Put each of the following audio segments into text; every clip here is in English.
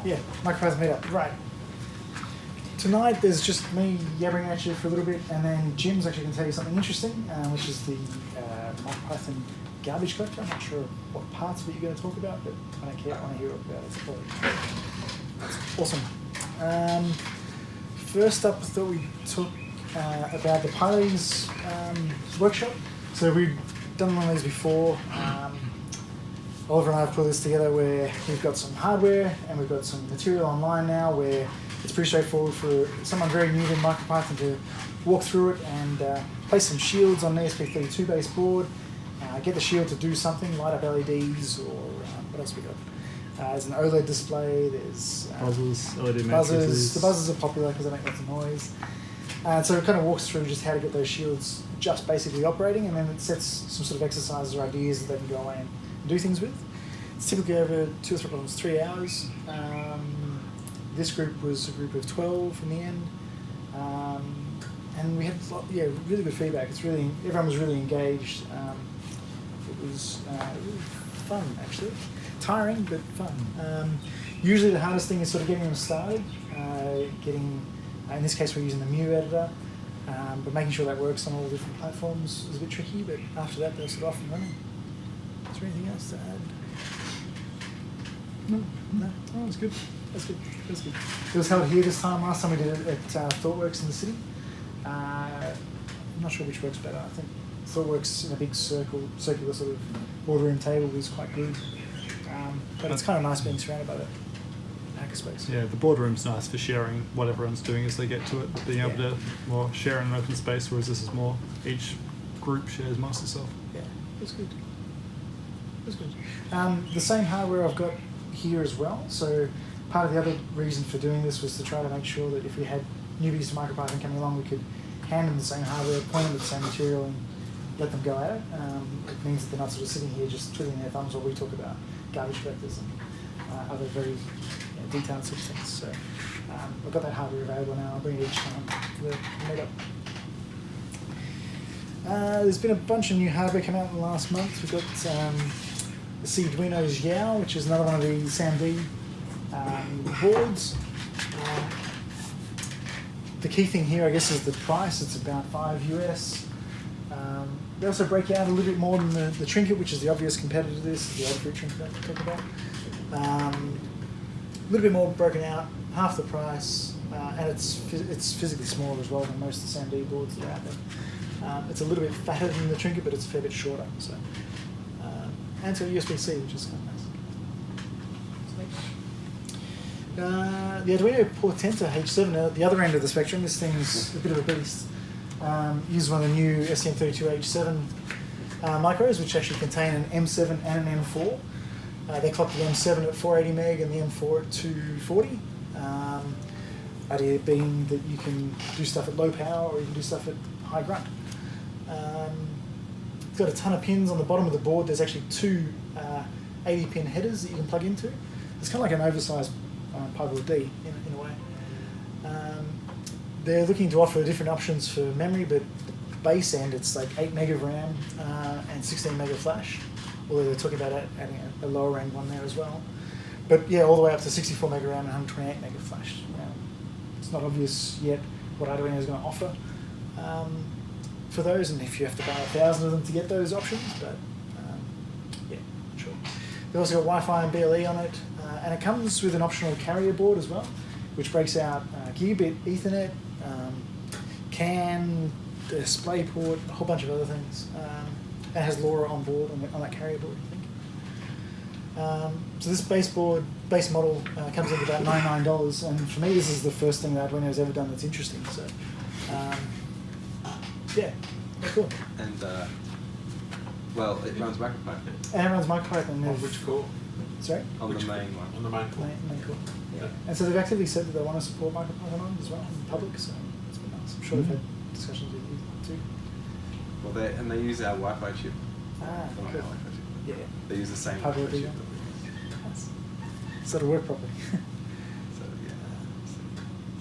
Yeah, MicroPython Meetup, right. Tonight there's just me yabbering at you for a little bit, and then Jim's actually going to tell you something interesting, which is the MicroPython garbage collector. I'm not sure what parts of it you're going to talk about, but I don't care. I want to hear about it. That's awesome. First up, I thought we'd talk about the Kylies Workshop. So we've done one of these before. Oliver and I have put this together where we've got some hardware and we've got some material online now where it's pretty straightforward for someone very new to MicroPython to walk through it and place some shields on an ASP32 base board, get the shield to do something, light up LEDs, or what else we got? There's an OLED display, there's buzzers, LED buzzers. The buzzers are popular because they make lots of noise. So it kind of walks through just how to get those shields just basically operating, and then it sets some sort of exercises or ideas that they can go away and do things with. It's typically over 2 or 3 hours. This group was a group of 12 in the end, and we had really good feedback. Everyone was really engaged. It was really fun actually, tiring but fun. Usually the hardest thing is sort of getting them started, in this case we're using the Mu editor, but making sure that works on all the different platforms is a bit tricky, but after that they're sort of off and running. Is there anything else to add? No? Oh, that's good. That's good. It was held here this time. Last time we did it at ThoughtWorks in the city. I'm not sure which works better. I think ThoughtWorks in a big circular sort of boardroom table is quite good. But it's kind of nice being surrounded by the hackerspace. Yeah, the boardroom's nice for sharing what everyone's doing as they get to it, being able to more share in an open space, whereas this is more each group shares amongst itself. Yeah, that's good. The same hardware I've got here as well. So part of the other reason for doing this was to try to make sure that if we had newbies to MicroPython coming along, we could hand them the same hardware, point them at the same material, and let them go at it. It means that they're not sort of sitting here just twiddling their thumbs while we talk about garbage collectors and other very detailed sort of things. So I've got that hardware available now. I'll bring it each time to the Meetup. There's been a bunch of new hardware come out in the last month. We've got the Arduino's Yao, which is another one of the SAMD boards. The key thing here, I guess, is the price. It's about $5 US. They also break out a little bit more than the Trinket, which is the obvious competitor to this, the old fruit Trinket I talk about. A little bit more broken out, half the price, and it's physically smaller as well than most of the SAMD boards that are out there. It's a little bit fatter than the Trinket, but it's a fair bit shorter. So, and it's got USB-C, which is kind of nice. The Arduino Portenta H7, the other end of the spectrum, this thing's a bit of a beast. Uses one of the new STM32H7 micros, which actually contain an M7 and an M4. They clock the M7 at 480 meg and the M4 at 240. Idea being that you can do stuff at low power or you can do stuff at high grunt. It's got a ton of pins on the bottom of the board. There's actually 2 80-pin headers that you can plug into. It's kind of like an oversized Pi D in a way. They're looking to offer different options for memory, but the base end it's like 8 meg of RAM and 16 meg of flash. Although they're talking about adding a lower end one there as well. But yeah, all the way up to 64 meg of RAM and 128 meg of flash. It's not obvious yet what Arduino is going to offer for those, and if you have to buy 1,000 of them to get those options, but yeah, sure. They've also got Wi-Fi and BLE on it, and it comes with an optional carrier board as well, which breaks out gigabit Ethernet, CAN, DisplayPort, a whole bunch of other things. And has LoRa on board on that carrier board, I think. So this base model comes in at about $99, and for me this is the first thing that Arduino's ever done that's interesting. So yeah, cool. And well, it runs MicroPython. And it runs MicroPython. On which core? Sorry? On the main one. On the main core. Main core. Yeah. And so they've actively said that they want to support MicroPython on as well in public, so it's been nice. I'm sure they've had discussions with you too. Well, they use our Wi-Fi chip. Ah, Not our cool. Wi-Fi chip. Yeah. They use the same How do Wi-Fi they do chip that? that we use. Nice. So it'll work properly. So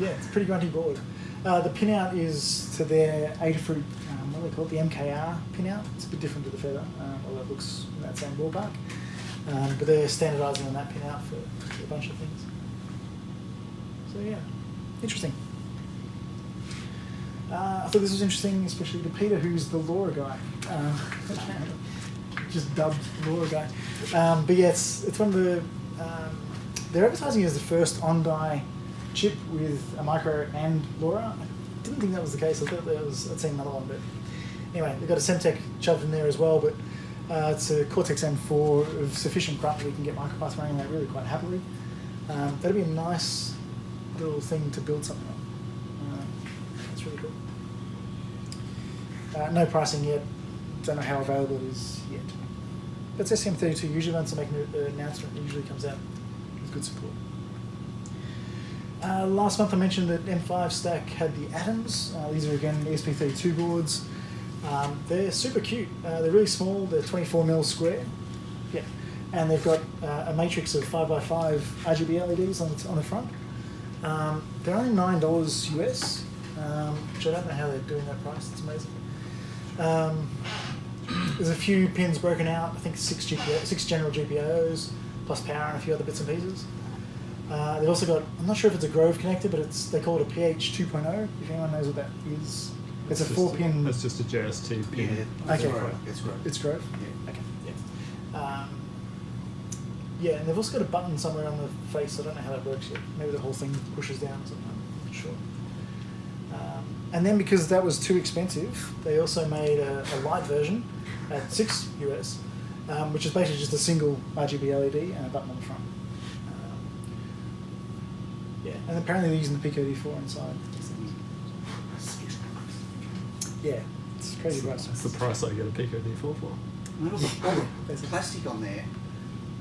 Yeah, it's a pretty grunty board. The pinout is to their Adafruit, what do they call it, the MKR pinout. It's a bit different to the Feather, although it looks in that same ballpark. But they're standardising on that pinout for a bunch of things. So yeah, interesting. I thought this was interesting, especially to Peter, who's the LoRa guy. Just dubbed LoRa guy. But yeah, it's one of the... they're advertising it as the first on-die chip with a micro and LoRa. I didn't think that was the case. I thought I'd seen another one, but anyway, they've got a Semtech shoved in there as well, but it's a Cortex M4 of sufficient crap that we can get MicroPython running that really quite happily. That'd be a nice little thing to build something on. That's really cool. No pricing yet. Don't know how available it is yet. But it's STM32. Usually once they make an announcement, it usually comes out with good support. Last month I mentioned that M5 Stack had the Atoms. These are again ASP32 boards. They're super cute. They're really small. They're 24mm square. Yeah, and they've got a matrix of 5x5 RGB LEDs on the front. They're only $9 US, which I don't know how they're doing that price. It's amazing. There's a few pins broken out. I think 6 general GPIOs plus power and a few other bits and pieces. They've also got, I'm not sure if it's a Grove connector, but they call it a PH 2.0, if anyone knows what that is. It's a 4-pin... It's just a JST pin. Yeah, Okay. It's Grove. It's Grove? Yeah. Okay, yeah. Yeah, and they've also got a button somewhere on the face. I don't know how that works yet. Maybe the whole thing pushes down or something. I'm not sure. And then because that was too expensive, they also made a light version at $6 US, which is basically just a single RGB LED and a button on the front. Yeah, and apparently they're using the Pico D4 inside. Yeah, it's crazy price. That's the price I get a Pico D4 for. Well, the plastic on there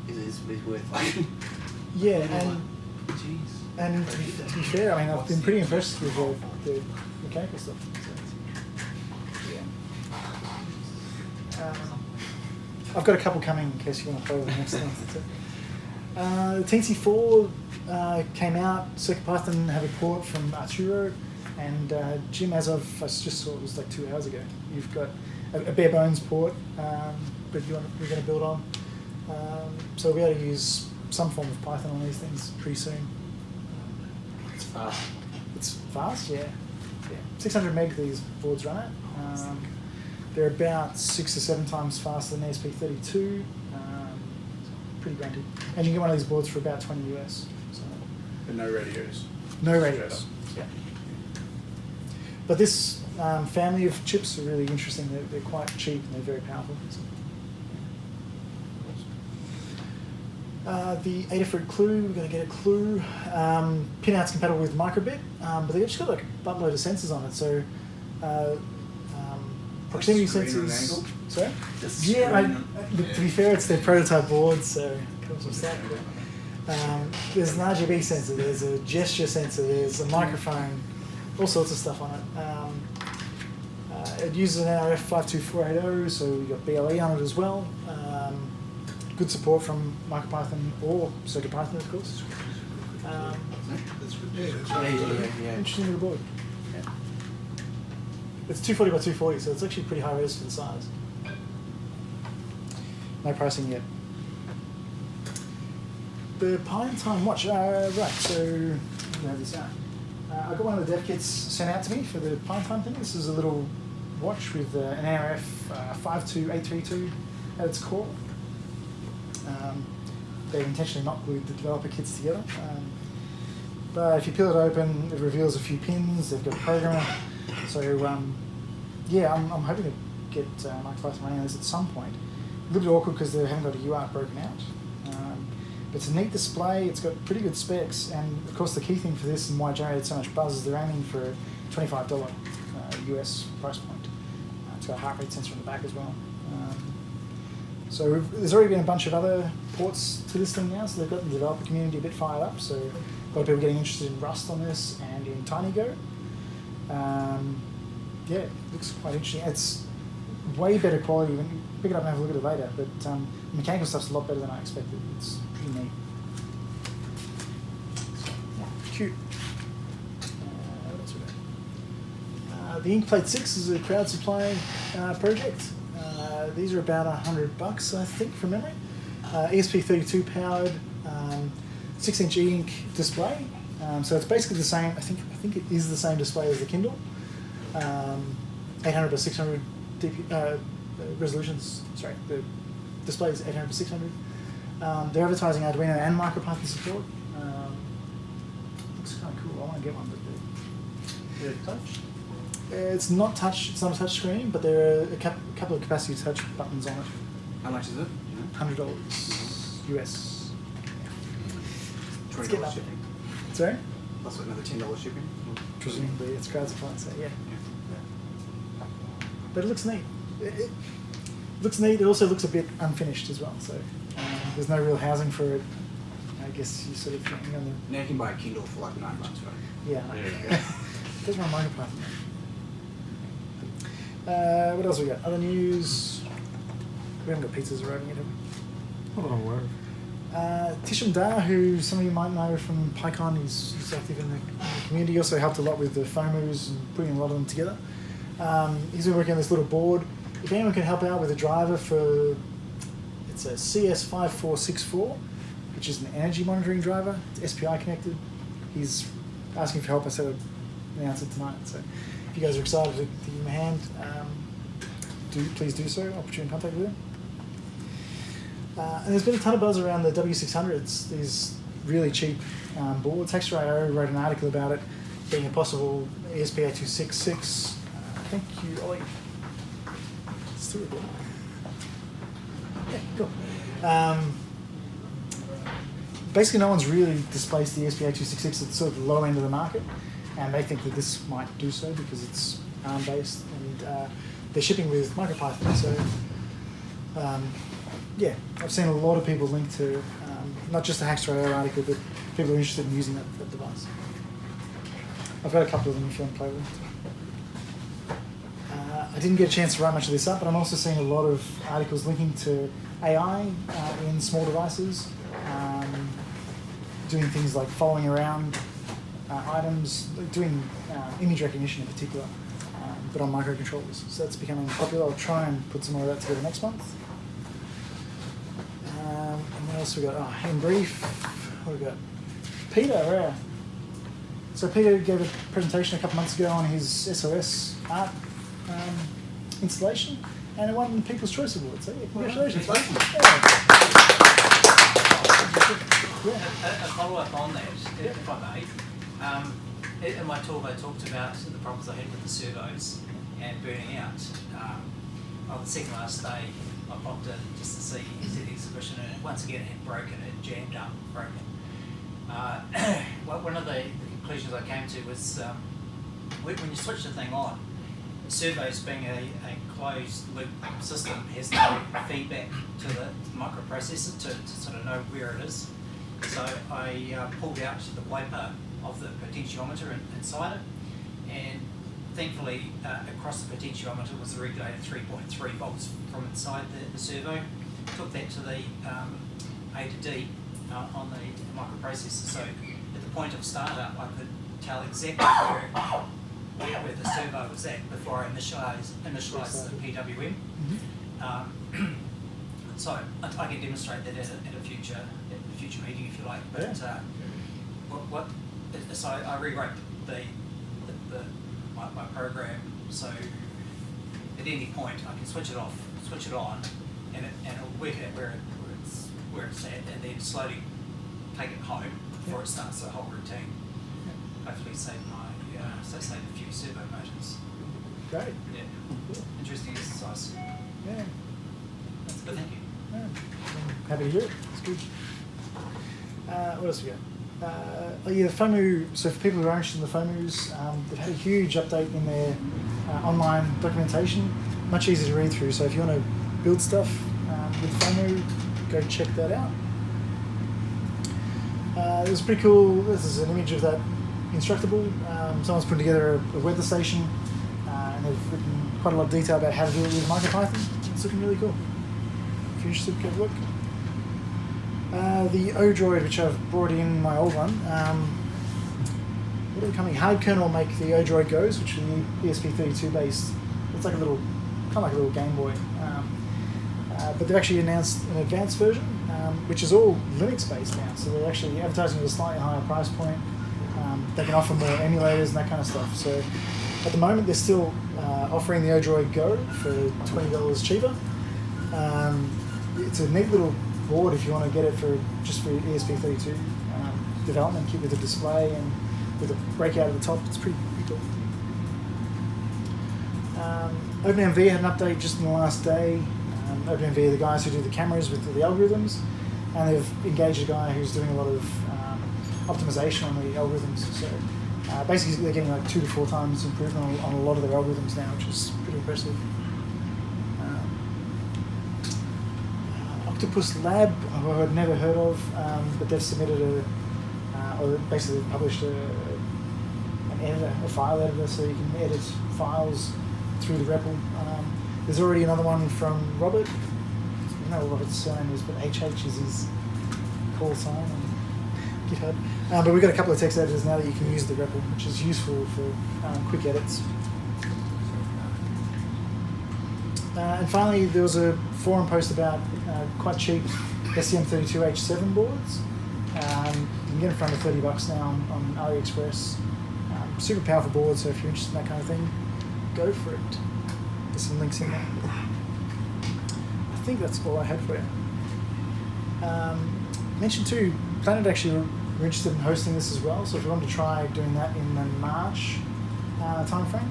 is worth like. Yeah, and Jeez. and to be fair, I mean, I've been pretty impressed with the mechanical stuff. So, yeah. I've got a couple coming in case you want to play with the next thing. The Teensy 4 came out. CircuitPython have a port from Arturo, and Jim, as of I just saw it was like 2 hours ago. You've got a bare bones port, but we're going to build on. So we'll be able to use some form of Python on these things pretty soon. It's fast. It's fast, yeah. 600 meg these boards run at. They're about 6 or 7 times faster than ASP32. Pretty granted. And you can get one of these boards for about 20 US. So. And no radios. No radios. Yeah. But this family of chips are really interesting. They're quite cheap and they're very powerful. So. The Adafruit Clue, we're going to get a Clue. Pinout's compatible with microbit, but they've just got like a buttload of sensors on it. So proximity sensors. Sorry? To be fair, it's their prototype board, so it comes with that. There's an RGB sensor, there's a gesture sensor, there's a microphone, all sorts of stuff on it. It uses an NRF 52480, so you've got BLE on it as well. Good support from MicroPython or CircuitPython, of course. Interesting little board. Yeah. It's 240 by 240, so it's actually pretty high res for the size. No pricing yet. The PartTime Watch. Right, so let me have this out. I got one of the dev kits sent out to me for the PartTime thing. This is a little watch with an NRF 52832 at its core. They've intentionally not glued the developer kits together. But if you peel it open, it reveals a few pins. They've got a programmer. So yeah, I'm hoping to get MicroPython running on this at some point. A little bit awkward because they haven't got a UART broken out. But it's a neat display. It's got pretty good specs, and of course the key thing for this and why it generated so much buzz is they're aiming for a $25 US price point. It's got a heart rate sensor in the back as well. So there's already been a bunch of other ports to this thing now, so they've got the developer community a bit fired up. So a lot of people getting interested in Rust on this and in TinyGo. Yeah, it looks quite interesting. It's way better quality. When you pick it up and have a look at it later, but the mechanical stuff's a lot better than I expected. It's pretty neat. So, yeah, cute. What else we got? The Inkplate 6 is a crowd supply project. These are about $100, I think, from memory. ESP32 powered, 6-inch e-ink display. So it's basically the same. I think it is the same display as the Kindle. 800 by 600 resolutions. Sorry, the display is 800 by 600. They're advertising Arduino and MicroPython support. Looks kind of cool. I want to get one, but Is it touch? it's not touch. It's not a touch screen, but there are a couple of capacity touch buttons on it. How much is it? $100 US. Let's get $20 up. shipping. Sorry? That's what, another $10 shipping? Presumably it's crowd supply, so yeah. But it looks neat. It looks neat. It also looks a bit unfinished as well. So there's no real housing for it. I guess you sort of hang on the. Now you can buy a Kindle for like $9, right? Yeah. Yeah. There's my MicroPython. What else we got? Other news. We haven't got pizzas arriving yet, have we? Not that I'm aware of. Tisham Dar, who some of you might know from PyCon, he's active in the community. He also helped a lot with the FOMOs and putting a lot of them together. He's been working on this little board. If anyone can help out with a driver for, it's a CS5464, which is an energy monitoring driver. It's SPI connected. He's asking for help. I said I'd announce it tonight. So if you guys are excited to give him a hand, please do so. I'll put you in contact with him. And there's been a ton of buzz around the W600s, these really cheap boards. Hackster.io wrote an article about it being a possible ASP8266. Thank you, Ollie. Still good. Yeah, cool. Basically, no one's really displaced the ASP8266 at the sort of low end of the market, and they think that this might do so because it's ARM-based, and they're shipping with MicroPython. So, yeah, I've seen a lot of people link to not just the Hackster.io article, but people who are interested in using that device. I've got a couple of them if you want to play with them. I didn't get a chance to write much of this up, but I'm also seeing a lot of articles linking to AI in small devices, doing things like following around items, doing image recognition in particular, but on microcontrollers. So that's becoming popular. I'll try and put some more of that together next month. And what else we got? Oh, in brief, what we got? Peter, yeah. So Peter gave a presentation a couple months ago on his SOS art installation, and it won People's Choice Award. So yeah, congratulations. Yeah. A follow-up on that, if I may. In my talk, I talked about the problems I had with the servos and burning out. On the second last day, I popped in just to see the exhibition, and once again it had broken, it jammed up, broken. One of the conclusions I came to was when you switch the thing on, servos being a closed loop system has no feedback to the microprocessor to sort of know where it is. So I pulled out the wiper of the potentiometer inside it, and thankfully across the potentiometer was the regulated 3.3 volts from inside the servo. Took that to the A to D on the microprocessor, so at the point of startup I could tell exactly where the servo was at before I initialised the PWM. Mm-hmm. So I can demonstrate that at a future meeting if you like. But so I rewrote my program so at any point I can switch it off, switch it on, and it'll work out where it's at, and then slowly take it home before it starts the whole routine. Hopefully save a few servo motors. Great. Yeah. Interesting exercise. Yeah. But thank you. Yeah. I'm happy to hear it. It's good. What else we got? The FOMO. So for people who are interested in the FOMOs, they've had a huge update in their online documentation. Much easier to read through. So if you want to build stuff with FOMO, go check that out. It was pretty cool. This is an image of that Instructable. Someone's put together a weather station, and they've written quite a lot of detail about how to do it with MicroPython. It's looking really cool. If you're interested, go look. The Odroid, which I've brought in my old one. What are they coming? Hard kernel will make the Odroid Goes, which are the ESP32 based. It's like kind of like a little Game Boy. But they've actually announced an advanced version, which is all Linux based now. So they're actually advertising at a slightly higher price point. They can offer more emulators and that kind of stuff. So at the moment, they're still offering the Odroid Go for $20 cheaper. It's a neat little board if you want to get it for just for ESP32 development kit with a display and with a breakout at the top. It's pretty cool. OpenMV had an update just in the last day. OpenMV are the guys who do the cameras with the algorithms, and they've engaged a guy who's doing a lot of optimization on the algorithms. So basically they're getting like 2 to 4 times improvement on a lot of their algorithms now, which is pretty impressive. Octopus Lab, who I'd never heard of, but they've submitted or basically published an editor, a file editor, so you can edit files through the REPL. There's already another one from Robert. I don't know what Robert's surname is, but HH is his call sign on GitHub. But we've got a couple of text editors now that you can use the REPL, which is useful for quick edits. And finally, there was a forum post about quite cheap STM32H7 boards. You can get them for under $30 now on AliExpress. Super powerful board, so if you're interested in that kind of thing, go for it. There's some links in there. I think that's all I had for you. Mentioned too, Planet actually were interested in hosting this as well, so if you want to try doing that in the March timeframe,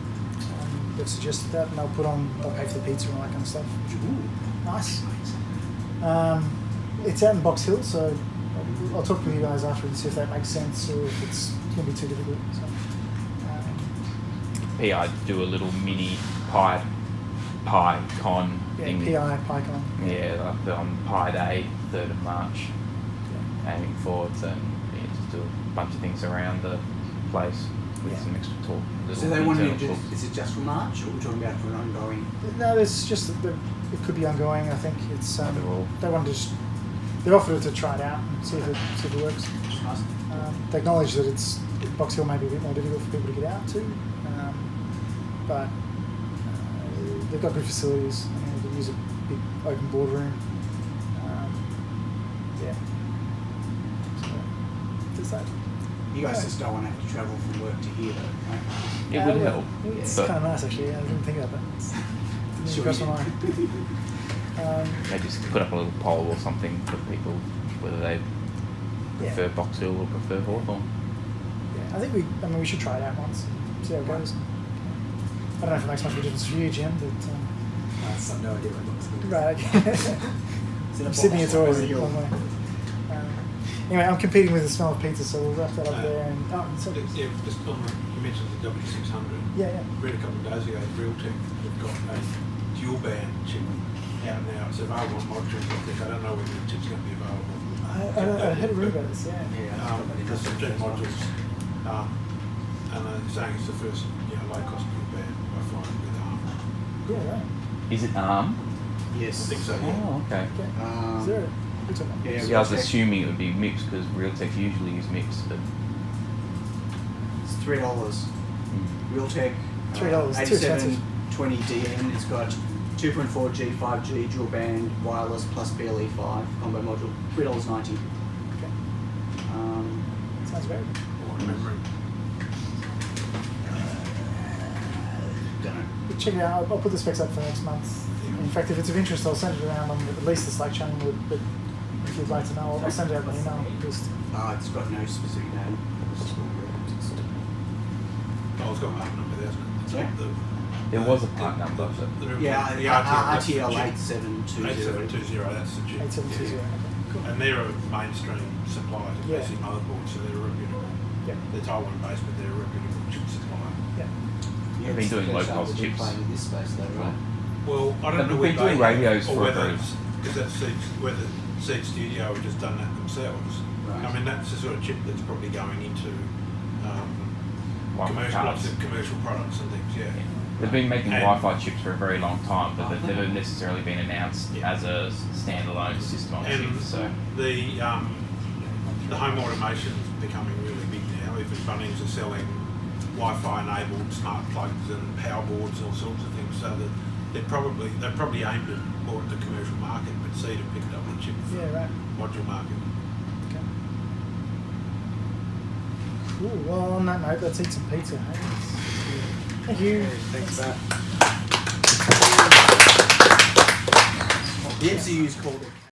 they've suggested that, and they'll pay for the pizza and all that kind of stuff. Ooh, nice. It's out in Box Hill, so I'll talk to you guys after and see if that makes sense or if it's going to be too difficult. So, PI do a little mini PyCon thing. PyCon. Yeah, like on Pi Day, 3rd of March. Yeah. Aiming forward, so just do a bunch of things around the place with some extra talk. So they want to do, is it just for March, or are we talking about for an ongoing? No, it's just it could be ongoing. I think it's they want to just they offered it to try it out and see if it works. Nice. They acknowledge that Box Hill may be a bit more difficult for people to get out to, but they've got good facilities. I mean, they can use a big open boardroom. Yeah. So there's that. You guys just don't want to have to travel from work to here, though, right? It would help. It's but kind of nice, actually. I didn't think about that. Didn't even cross my mind. they just put up a little poll or something for people whether they prefer Box Hill or prefer Hawthorn. Yeah, I think we should try it out once and see how it goes. I don't know if it makes much of a difference for you, Jim, but I have no idea what Box Hill is. Right. Sydney, it's always a long way. Anyway, I'm competing with the smell of pizza, so we'll wrap that up there. And so Yeah, just on you mentioned the W600. Yeah. Read a couple of days ago, Realtek have got a dual band chip out now. It's available on modules. I think I don't know whether the chip's going to be available. I had a read about this. Yeah. There's some jet modules, and they're saying it's the first low cost dual band by far with ARM. Yeah, right. Is it ARM? Yes. I think so. Oh, okay. Is there a Yeah, See, I was assuming it would be MIPS because Realtek usually use MIPS, but It's $3. Realtek $3, too expensive. 8720DN. It's got 2.4G, 5G dual band wireless plus BLE5 combo module. $3.90. Okay. Sounds great. Remembering. Don't know. Check it out. I'll put the specs up for next month. In fact, if it's of interest, I'll send it around on at least the Slack channel. But if you'd like to know, I'll send it out by email. Just It's got no specific name. Oh, it's got part number there, hasn't it? Yeah. there was a part number. But Yeah, the RTL that's 8720. 8720, that's the chip. 8720. Okay, cool. And they're a mainstream supplier to Yeah. basic motherboards, so they're a reputable. Yeah. They're Taiwan based, but they're a reputable chip supplier. Yeah. They've been doing it's the first low-cost time we've been chips. playing in this space, though, right? Well, I But don't know they've been whether doing radios or for whether a- it's because whether Seed Studio have just done that themselves. Right. I mean, that's the sort of chip that's probably going into Wi-Fi cards. commercial products and things. Yeah. They've been making And- Wi-Fi chips for a very long time, but they've never necessarily been announced as a standalone system on And chip. So the home automation is becoming really big now. Even Bunnings are selling Wi-Fi enabled smart plugs and power boards and all sorts of things. So that they're probably aimed at more at the commercial market, but Seed have picked up the chip for Yeah, right. module market. Okay. Cool. Well, on that note, let's eat some pizza. Hey? Thank you. Thanks for that. The MCU's called it.